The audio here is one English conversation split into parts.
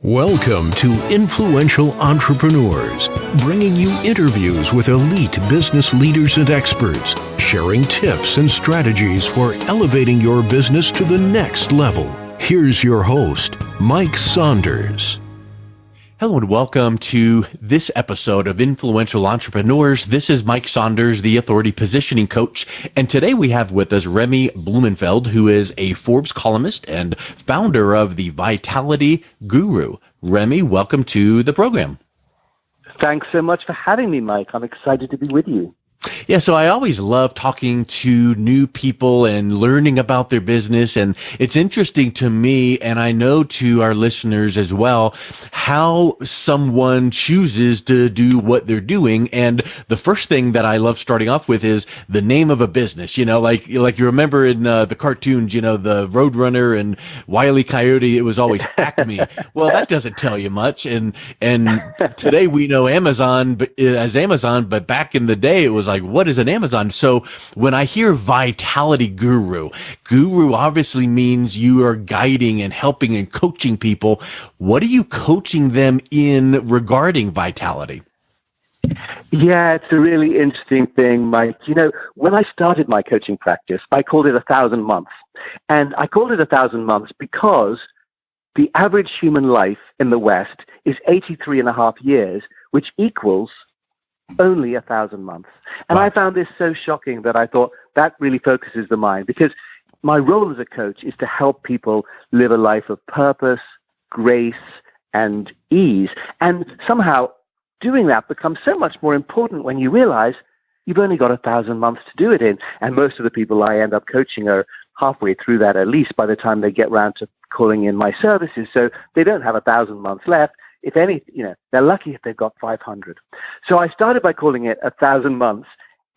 Welcome to Influential Entrepreneurs, bringing you interviews with elite business leaders and experts, sharing tips and strategies for elevating your business to the next level. Here's your host, Mike Saunders. Hello and welcome to this episode of Influential Entrepreneurs. This is Mike Saunders, the Authority Positioning Coach, and today we have with us Remy Blumenfeld, who is a Forbes columnist and founder of the Vitality Guru. Remy, welcome to the program. Thanks so much for having me, Mike. I'm excited to be with you. Yeah, so I always love talking to new people and learning about their business, and it's interesting to me, and I know to our listeners as well, how someone chooses to do what they're doing. And the first thing that I love starting off with is the name of a business. You know, like you remember in the cartoons, you know, the Roadrunner and Wile E. Coyote, it was always Acme. Well, that doesn't tell you much. And today we know Amazon as Amazon, but back in the day it was like, what is an Amazon? So when I hear Vitality Guru obviously means you are guiding and helping and coaching people. What are you coaching them in regarding vitality? Yeah, it's a really interesting thing, Mike. You know, when I started my coaching practice, I called it 1,000 months. And I called it 1,000 months because the average human life in the West is 83 and a half years, which equals only 1,000 months. And wow. I found this so shocking that I thought that really focuses the mind, because my role as a coach is to help people live a life of purpose, grace, and ease. And somehow doing that becomes so much more important when you realize you've only got 1,000 months to do it in. And most of the people I end up coaching are halfway through that, at least by the time they get around to calling in my services. So they don't have 1,000 months left. If any, you know, they're lucky if they've got 500. So I started by calling it 1,000 months.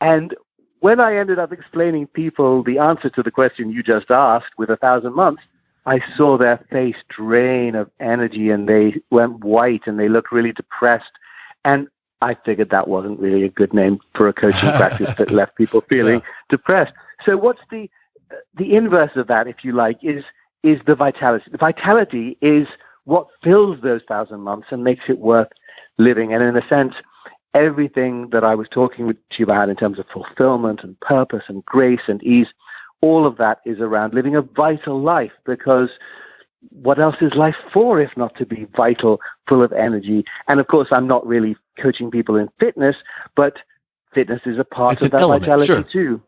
And when I ended up explaining people the answer to the question you just asked with 1,000 months, I saw their face drain of energy and they went white and they looked really depressed. And I figured that wasn't really a good name for a coaching practice that left people feeling depressed. So what's the inverse of that, if you like, is the vitality. The vitality is what fills those 1,000 months and makes it worth living. And in a sense, everything that I was talking to you about in terms of fulfillment and purpose and grace and ease, all of that is around living a vital life, because what else is life for if not to be vital, full of energy? And of course, I'm not really coaching people in fitness, but fitness is a part of that vitality too.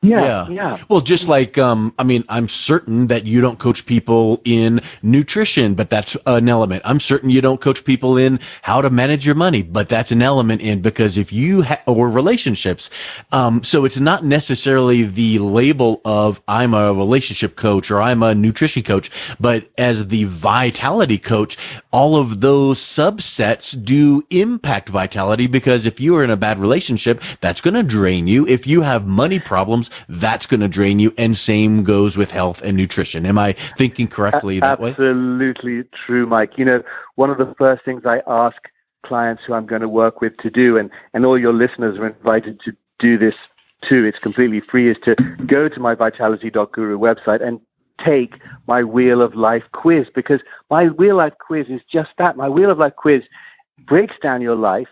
Yeah. Well, just like, I'm certain that you don't coach people in nutrition, but that's an element. I'm certain you don't coach people in how to manage your money, but that's an element in, because if you or relationships. So it's not necessarily the label of I'm a relationship coach or I'm a nutrition coach, but as the vitality coach, all of those subsets do impact vitality, because if you are in a bad relationship, that's going to drain you. If you have money problems, that's going to drain you, and same goes with health and nutrition. Am I thinking correctly that way? Absolutely true, Mike. You know, one of the first things I ask clients who I'm going to work with to do, and all your listeners are invited to do this too, it's completely free, is to go to my vitality.guru website and take my Wheel of Life quiz, because my Wheel of Life quiz is just that. My Wheel of Life quiz breaks down your life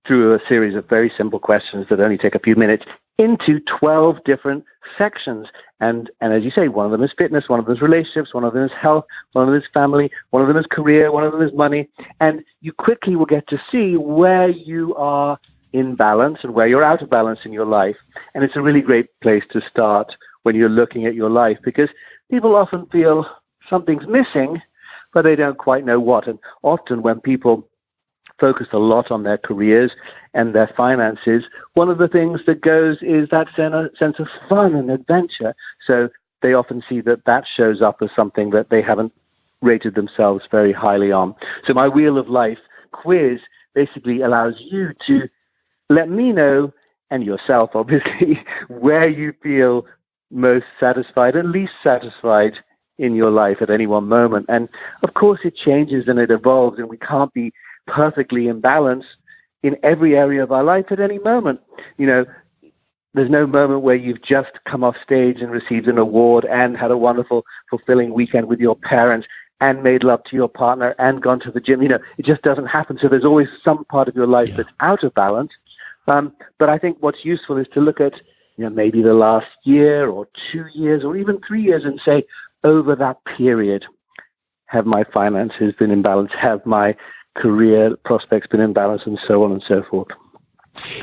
through a series of very simple questions that only take a few minutes into 12 different sections. And as you say, one of them is fitness, one of them is relationships, one of them is health, one of them is family, one of them is career, one of them is money. And you quickly will get to see where you are in balance and where you're out of balance in your life. And it's a really great place to start when you're looking at your life, because people often feel something's missing, but they don't quite know what. And often when people focus a lot on their careers and their finances, one of the things that goes is that sense of fun and adventure. So they often see that shows up as something that they haven't rated themselves very highly on. So my Wheel of Life quiz basically allows you to let me know, and yourself obviously, where you feel most satisfied and least satisfied in your life at any one moment. And of course it changes and it evolves, and we can't be perfectly in balance in every area of our life at any moment. You know, there's no moment where you've just come off stage and received an award and had a wonderful, fulfilling weekend with your parents and made love to your partner and gone to the gym. It just doesn't happen. So there's always some part of your life that's out of balance. But I think what's useful is to look at, maybe the last year or 2 years or even 3 years and say, over that period, have my finances been in balance? Have my career prospects been in balance? And so on and so forth.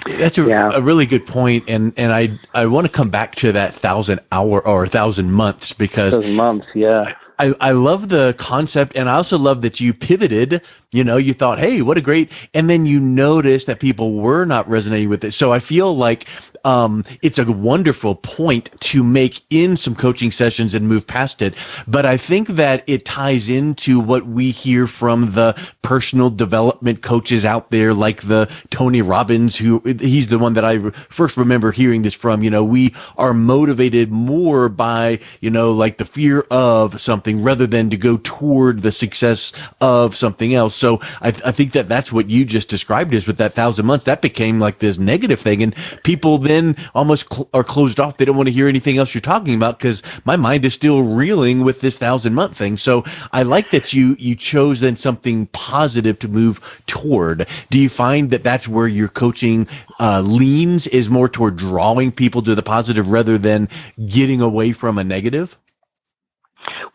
That's a really good point, and I want to come back to that 1,000 hour or 1,000 months, because 1,000 months, yeah. I love the concept, and I also love that you pivoted. You thought, hey, what a great, and then you noticed that people were not resonating with it. So I feel like it's a wonderful point to make in some coaching sessions and move past it. But I think that it ties into what we hear from the personal development coaches out there, like the Tony Robbins, he's the one that I first remember hearing this from. We are motivated more by, like the fear of something rather than to go toward the success of something else. So I think that that's what you just described is with that 1,000 months, that became like this negative thing. And people then almost are closed off. They don't want to hear anything else you're talking about because my mind is still reeling with this 1,000 month thing. So I like that you chose then something positive to move toward. Do you find that that's where your coaching leans, is more toward drawing people to the positive rather than getting away from a negative?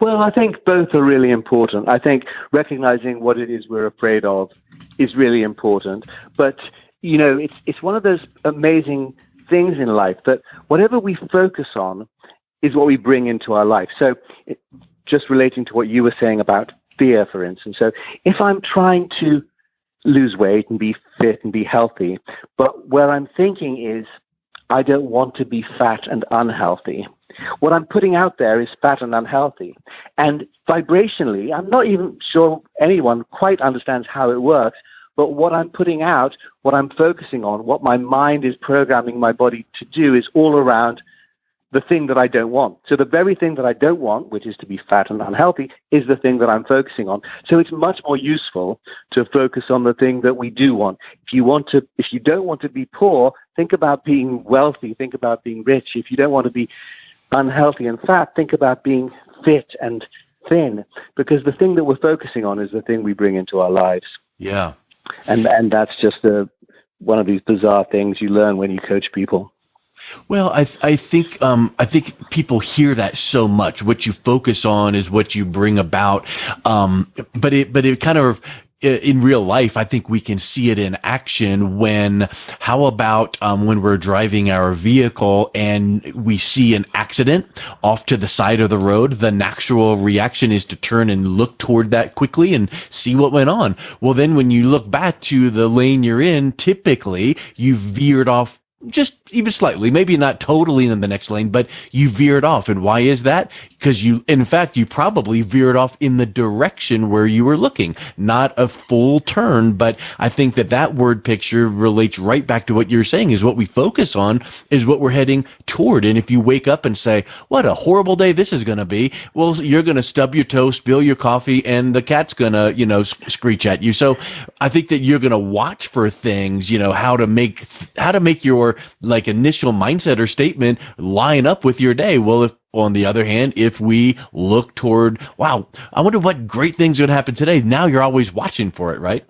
Well, I think both are really important. I think recognizing what it is we're afraid of is really important. But, it's one of those amazing things in life that whatever we focus on is what we bring into our life. So just relating to what you were saying about fear, for instance. So if I'm trying to lose weight and be fit and be healthy, but where I'm thinking is, I don't want to be fat and unhealthy, what I'm putting out there is fat and unhealthy. And vibrationally, I'm not even sure anyone quite understands how it works, but what I'm putting out, what I'm focusing on, what my mind is programming my body to do is all around the thing that I don't want. So the very thing that I don't want, which is to be fat and unhealthy, is the thing that I'm focusing on. So it's much more useful to focus on the thing that we do want. If you don't want to be poor, think about being wealthy, think about being rich. If you don't want to be unhealthy and fat, think about being fit and thin, because the thing that we're focusing on is the thing we bring into our lives. Yeah. And that's just one of these bizarre things you learn when you coach people. Well, I think people hear that so much. What you focus on is what you bring about. But it kind of, in real life, I think we can see it in action how about when we're driving our vehicle and we see an accident off to the side of the road, the natural reaction is to turn and look toward that quickly and see what went on. Well, then when you look back to the lane you're in, typically you veered off just even slightly, maybe not totally in the next lane, but you veered off. And why is that? Because you probably veered off in the direction where you were looking, not a full turn. But I think that word picture relates right back to what you're saying, is what we focus on is what we're heading toward. And if you wake up and say, what a horrible day this is going to be, well, you're going to stub your toe, spill your coffee, and the cat's going to, screech at you. So I think that you're going to watch for things, how to make your initial mindset or statement line up with your day. Well, if on the other hand, if we look toward, wow, I wonder what great things are going to happen today, now you're always watching for it, right?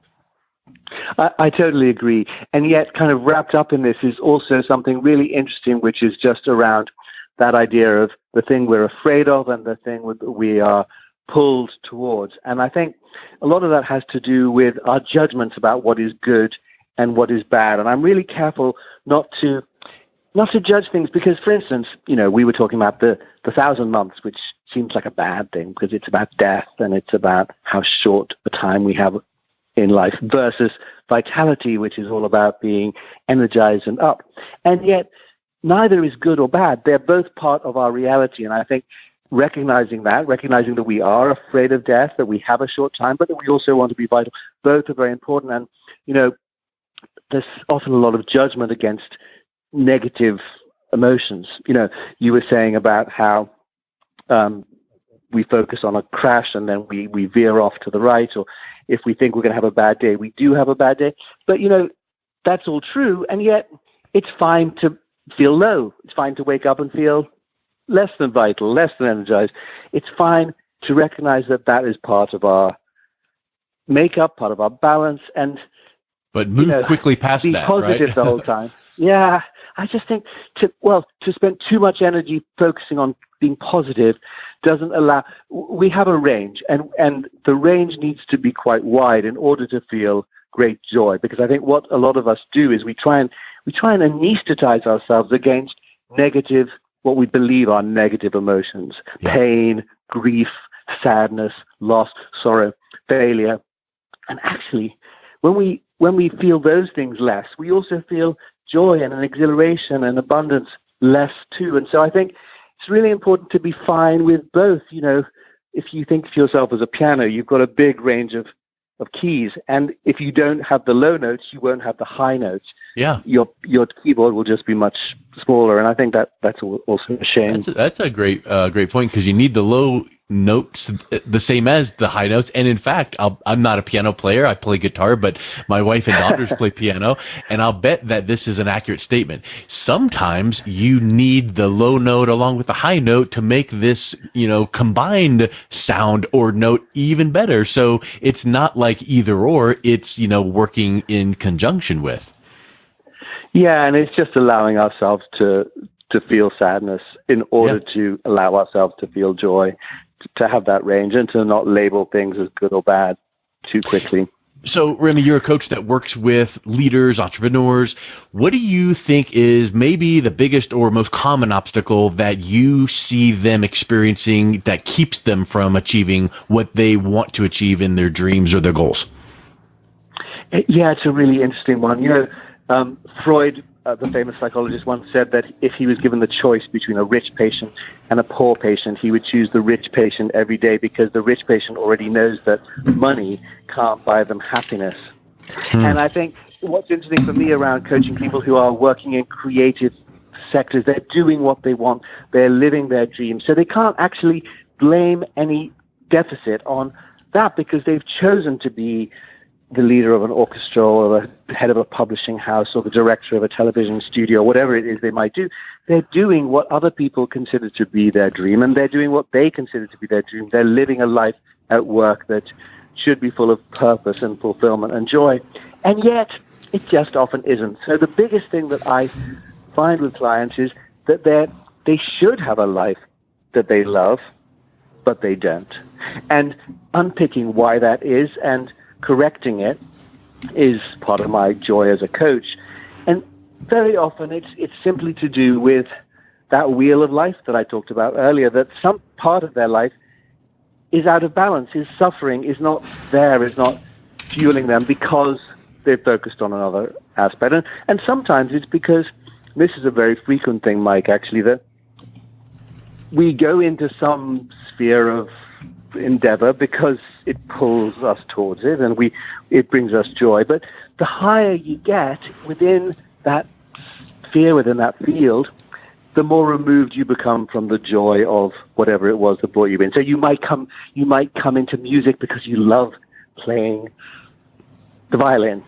I totally agree. And yet kind of wrapped up in this is also something really interesting, which is just around that idea of the thing we're afraid of and the thing we are pulled towards. And I think a lot of that has to do with our judgments about what is good and what is bad. And I'm really careful not to judge things because, for instance, we were talking about the 1,000 months, which seems like a bad thing because it's about death and it's about how short a time we have in life, versus vitality, which is all about being energized and up. And yet neither is good or bad. They're both part of our reality. And I think recognizing that we are afraid of death, that we have a short time, but that we also want to be vital, both are very important. And, there's often a lot of judgment against negative emotions. You were saying about how we focus on a crash and then we veer off to the right, or if we think we're going to have a bad day, we do have a bad day. But, that's all true, and yet it's fine to feel low. It's fine to wake up and feel less than vital, less than energized. It's fine to recognize that that is part of our makeup, part of our balance, and but move quickly past be that, positive right? the whole time. Yeah, I just think to spend too much energy focusing on being positive doesn't allow. We have a range, and the range needs to be quite wide in order to feel great joy. Because I think what a lot of us do is we try and anesthetize ourselves against negative, what we believe are negative emotions: pain, grief, sadness, loss, sorrow, failure. And actually, when we feel those things less, we also feel joy and an exhilaration and abundance less too. And so I think it's really important to be fine with both. If you think of yourself as a piano, you've got a big range of keys. And if you don't have the low notes, you won't have the high notes. Yeah. Your keyboard will just be much smaller. And I think that's also a shame. That's a great point, because you need the low notes the same as the high notes. And in fact, I'm not a piano player. I play guitar, but my wife and daughters play piano, and I'll bet that this is an accurate statement. Sometimes you need the low note along with the high note to make this, combined sound or note even better. So it's not like either or, it's, working in conjunction with. Yeah, and it's just allowing ourselves to feel sadness in order to allow ourselves to feel joy, to have that range, and to not label things as good or bad too quickly. So, Remy, you're a coach that works with leaders, entrepreneurs. What do you think is maybe the biggest or most common obstacle that you see them experiencing that keeps them from achieving what they want to achieve in their dreams or their goals? Yeah, it's a really interesting one. Freud, the famous psychologist, once said that if he was given the choice between a rich patient and a poor patient, he would choose the rich patient every day, because the rich patient already knows that money can't buy them happiness. And I think what's interesting for me around coaching people who are working in creative sectors, they're doing what they want, they're living their dreams, so they can't actually blame any deficit on that, because they've chosen to be the leader of an orchestra, or the head of a publishing house, or the director of a television studio, whatever it is they might do. They're doing what other people consider to be their dream, and they're doing what they consider to be their dream. They're living a life at work that should be full of purpose and fulfillment and joy. And yet, it just often isn't. So the biggest thing that I find with clients is that they should have a life that they love, but they don't. And unpicking why that is and correcting it is part of my joy as a coach. And very often it's simply to do with that wheel of life that I talked about earlier, that some part of their life is out of balance, is suffering, is not there, is not fueling them because they're focused on another aspect. And sometimes it's because, this is a very frequent thing, Mike, actually, that we go into some sphere of endeavor because it pulls us towards it and it brings us joy. But the higher you get within that sphere, within that field, the more removed you become from the joy of whatever it was that brought you in. So you might come into music because you love playing the violin,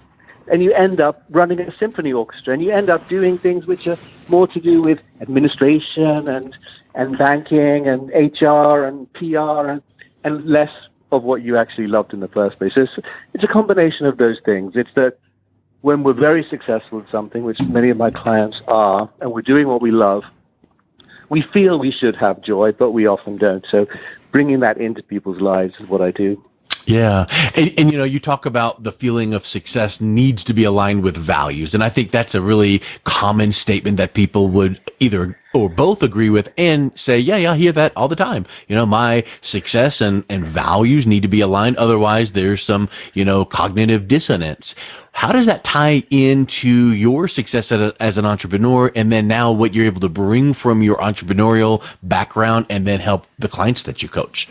and you end up running a symphony orchestra, and you end up doing things which are more to do with administration and banking and HR and PR and less of what you actually loved in the first place. So it's a combination of those things. It's that when we're very successful at something, which many of my clients are, and we're doing what we love, we feel we should have joy, but we often don't. So bringing that into people's lives is what I do. Yeah. And you talk about the feeling of success needs to be aligned with values. And I think that's a really common statement that people would either or both agree with and say, yeah, I hear that all the time. My success and values need to be aligned. Otherwise, there's some, cognitive dissonance. How does that tie into your success as an entrepreneur, and then now what you're able to bring from your entrepreneurial background and then help the clients that you coach?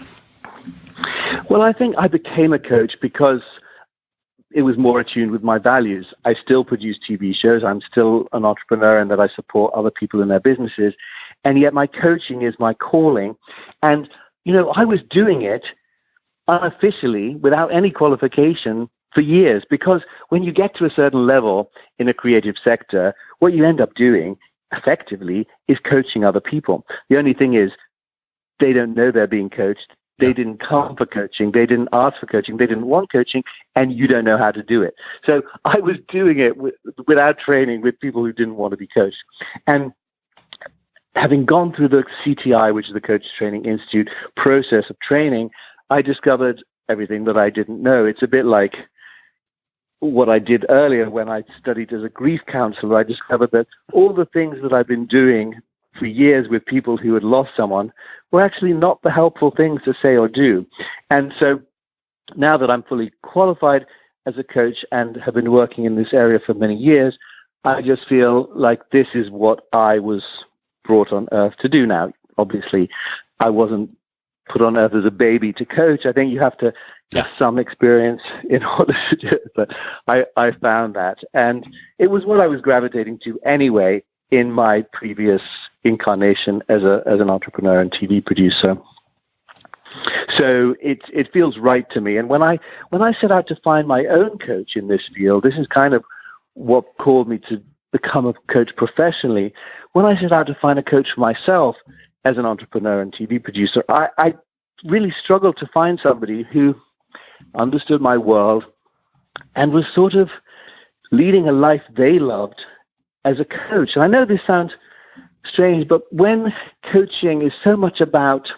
Well, I think I became a coach because it was more attuned with my values. I still produce TV shows. I'm still an entrepreneur in that I support other people in their businesses. And yet my coaching is my calling. And, I was doing it unofficially without any qualification for years, because when you get to a certain level in a creative sector, what you end up doing effectively is coaching other people. The only thing is they don't know they're being coached. They didn't come for coaching. They didn't ask for coaching. They didn't want coaching, and you don't know how to do it. So I was doing it without training with people who didn't want to be coached. And having gone through the CTI, which is the Coach Training Institute process of training, I discovered everything that I didn't know. It's a bit like what I did earlier when I studied as a grief counselor. I discovered that all the things that I've been doing for years with people who had lost someone were actually not the helpful things to say or do. And so now that I'm fully qualified as a coach and have been working in this area for many years, I just feel like this is what I was brought on earth to do now. Obviously, I wasn't put on earth as a baby to coach. I think you have to have some experience in order to do it. But I found that. And it was what I was gravitating to anyway in my previous incarnation as an entrepreneur and TV producer. So it feels right to me. And when I set out to find my own coach in this field, this is kind of what called me to become a coach professionally. When I set out to find a coach for myself as an entrepreneur and TV producer, I really struggled to find somebody who understood my world and was sort of leading a life they loved as a coach. And I know this sounds strange, but when coaching is so much about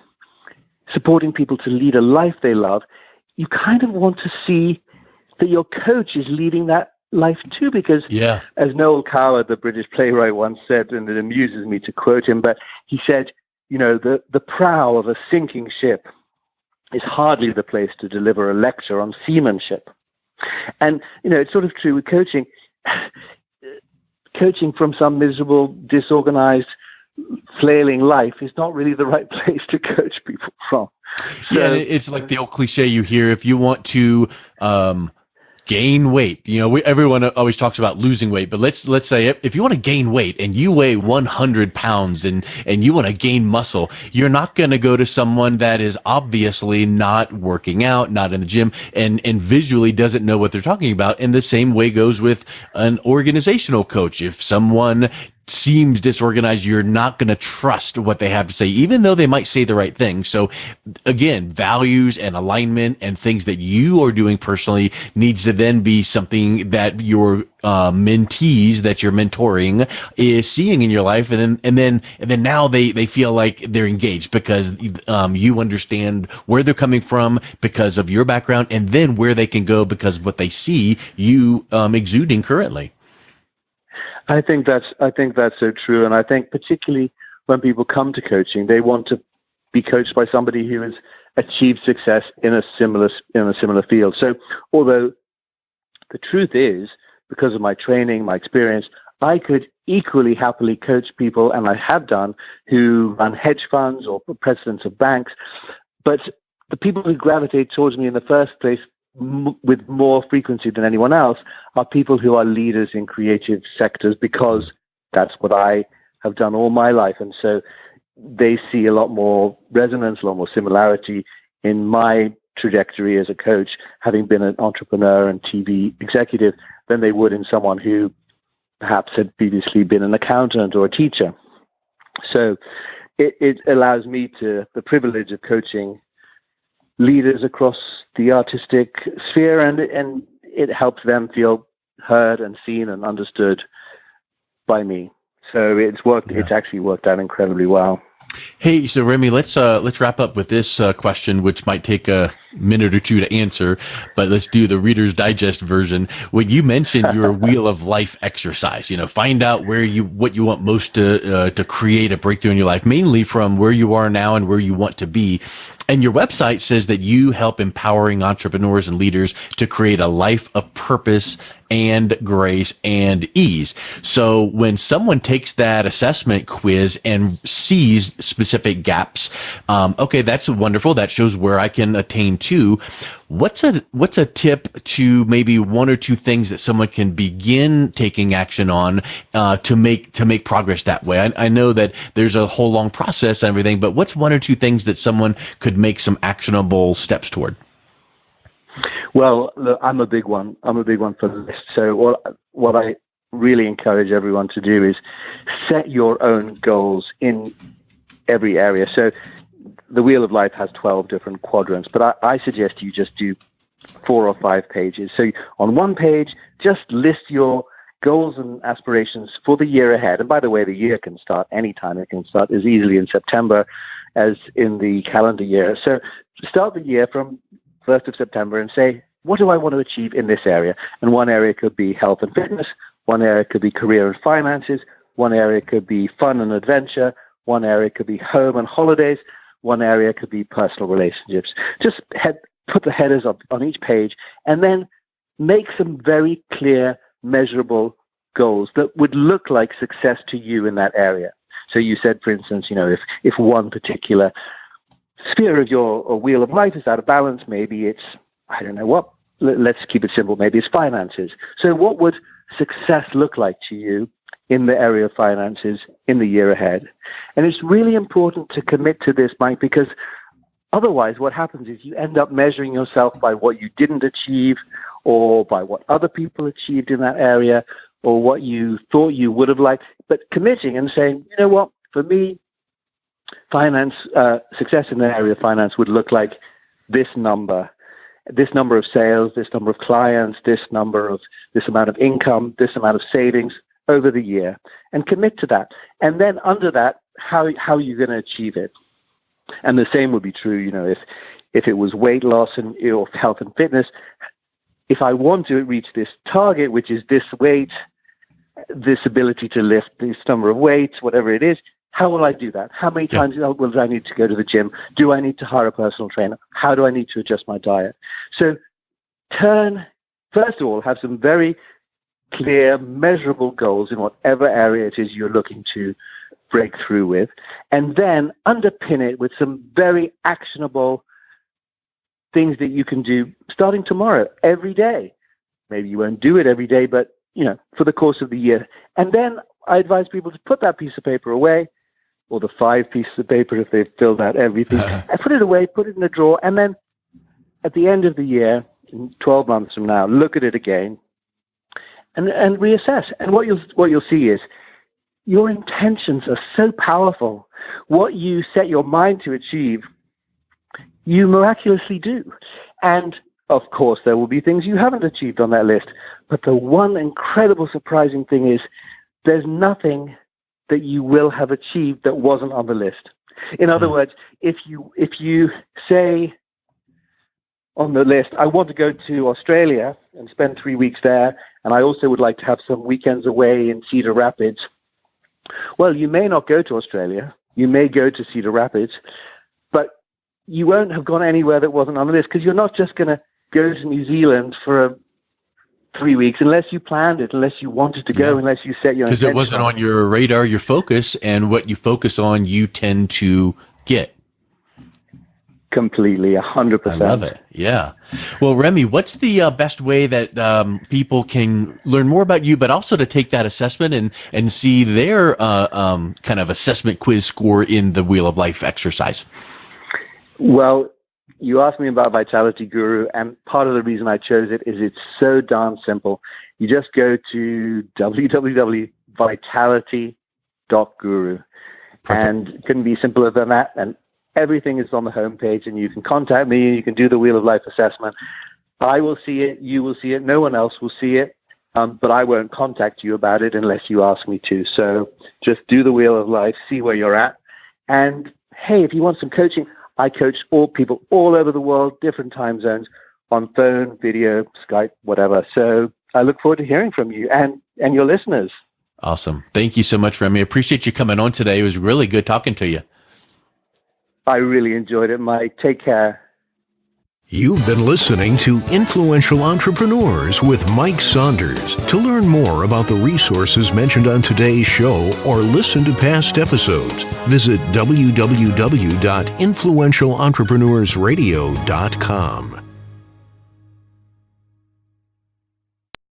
supporting people to lead a life they love, you kind of want to see that your coach is leading that life too, because as Noel Coward, the British playwright, once said, and it amuses me to quote him, but he said, you know, the prow of a sinking ship is hardly the place to deliver a lecture on seamanship. And, you know, it's sort of true with coaching. Coaching from some miserable, disorganized, flailing life is not really the right place to coach people from. So, yeah, it's like the old cliche you hear, if you want to gain weight. You know, everyone always talks about losing weight, but let's say if you want to gain weight and you weigh 100 pounds and you want to gain muscle, you're not going to go to someone that is obviously not working out, not in the gym, and visually doesn't know what they're talking about. And the same way goes with an organizational coach. If someone seems disorganized, you're not going to trust what they have to say, even though they might say the right thing. So again, values and alignment and things that you are doing personally needs to then be something that your mentees that you're mentoring is seeing in your life, and then now they feel like they're engaged because you understand where they're coming from because of your background, and then where they can go because of what they see you exuding currently. I think that's so true, and I think particularly when people come to coaching, they want to be coached by somebody who has achieved success in a similar field. So, although the truth is, because of my training, my experience, I could equally happily coach people, and I have done, who run hedge funds or presidents of banks. But the people who gravitate towards me in the first place with more frequency than anyone else are people who are leaders in creative sectors, because that's what I have done all my life. And so they see a lot more resonance, a lot more similarity in my trajectory as a coach, having been an entrepreneur and TV executive, than they would in someone who perhaps had previously been an accountant or a teacher. So it allows me the privilege of coaching leaders across the artistic sphere, and it helps them feel heard and seen and understood by me. So it's worked. Yeah. It's actually worked out incredibly well. Hey, so Remy, let's wrap up with this question, which might take a minute or two to answer, but let's do the Reader's Digest version. When you mentioned your Wheel of Life exercise, find out what you want most to create a breakthrough in your life, mainly from where you are now and where you want to be. And your website says that you help empowering entrepreneurs and leaders to create a life of purpose and grace and ease. So when someone takes that assessment quiz and sees specific gaps, okay, that's wonderful. That shows where I can attain to. What's a tip to maybe one or two things that someone can begin taking action on to make progress that way? I know that there's a whole long process and everything, but what's one or two things that someone could make some actionable steps toward? Well, look, I'm a big one for this. So what I really encourage everyone to do is set your own goals in every area. So the Wheel of Life has 12 different quadrants, but I suggest you just do 4 or 5 pages. So on one page, just list your goals and aspirations for the year ahead. And by the way, the year can start anytime. It can start as easily in September as in the calendar year. So start the year from 1st of September and say, what do I want to achieve in this area? And one area could be health and fitness. One area could be career and finances. One area could be fun and adventure. One area could be home and holidays. One area could be personal relationships. Just put the headers on each page and then make some very clear, measurable goals that would look like success to you in that area. So you said, for instance, if one particular sphere of your Wheel of Life is out of balance, maybe it's, I don't know what, let's keep it simple, maybe it's finances. So what would success look like to you in the area of finances in the year ahead? And it's really important to commit to this, Mike, because otherwise what happens is you end up measuring yourself by what you didn't achieve or by what other people achieved in that area or what you thought you would have liked. But committing and saying, you know what, for me, success in the area of finance would look like this number of sales, this number of clients, this amount of income, this amount of savings over the year, and commit to that. And then under that, how are you going to achieve it? And the same would be true, if it was weight loss or health and fitness. If I want to reach this target, which is this weight, this ability to lift this number of weights, whatever it is, how will I do that? How many times will I need to go to the gym? Do I need to hire a personal trainer? How do I need to adjust my diet? So first of all, have some very clear, measurable goals in whatever area it is you're looking to break through with, and then underpin it with some very actionable things that you can do starting tomorrow, every day. Maybe you won't do it every day, but for the course of the year. And then I advise people to put that piece of paper away, or the 5 pieces of paper if they've filled out everything, and put it away, put it in a drawer, and then at the end of the year, 12 months from now, look at it again and reassess. And what you'll see is your intentions are so powerful. What you set your mind to achieve, you miraculously do. And of course, there will be things you haven't achieved on that list. But the one incredible surprising thing is there's nothing that you will have achieved that wasn't on the list. In other words, if you say on the list, I want to go to Australia and spend 3 weeks there, and I also would like to have some weekends away in Cedar Rapids. Well, you may not go to Australia. You may go to Cedar Rapids, but you won't have gone anywhere that wasn't on the list, because you're not just going to go to New Zealand for 3 weeks unless you planned it, unless you wanted to go, unless you set your intention. Because it wasn't on your radar, your focus, and what you focus on, you tend to get. Completely, 100%. I love it. Yeah. Well, Remy, what's the best way that people can learn more about you, but also to take that assessment and see their kind of assessment quiz score in the Wheel of Life exercise? Well, you asked me about Vitality Guru, and part of the reason I chose it is it's so darn simple. You just go to www.vitality.guru, and it couldn't be simpler than that. And everything is on the homepage, and you can contact me, you can do the Wheel of Life assessment. I will see it, you will see it, no one else will see it, but I won't contact you about it unless you ask me to. So just do the Wheel of Life, see where you're at. And hey, if you want some coaching, I coach all people all over the world, different time zones, on phone, video, Skype, whatever. So I look forward to hearing from you and your listeners. Awesome. Thank you so much, Remy. I appreciate you coming on today. It was really good talking to you. I really enjoyed it, Mike. Take care. You've been listening to Influential Entrepreneurs with Mike Saunders. To learn more about the resources mentioned on today's show or listen to past episodes, visit www.influentialentrepreneurssradio.com.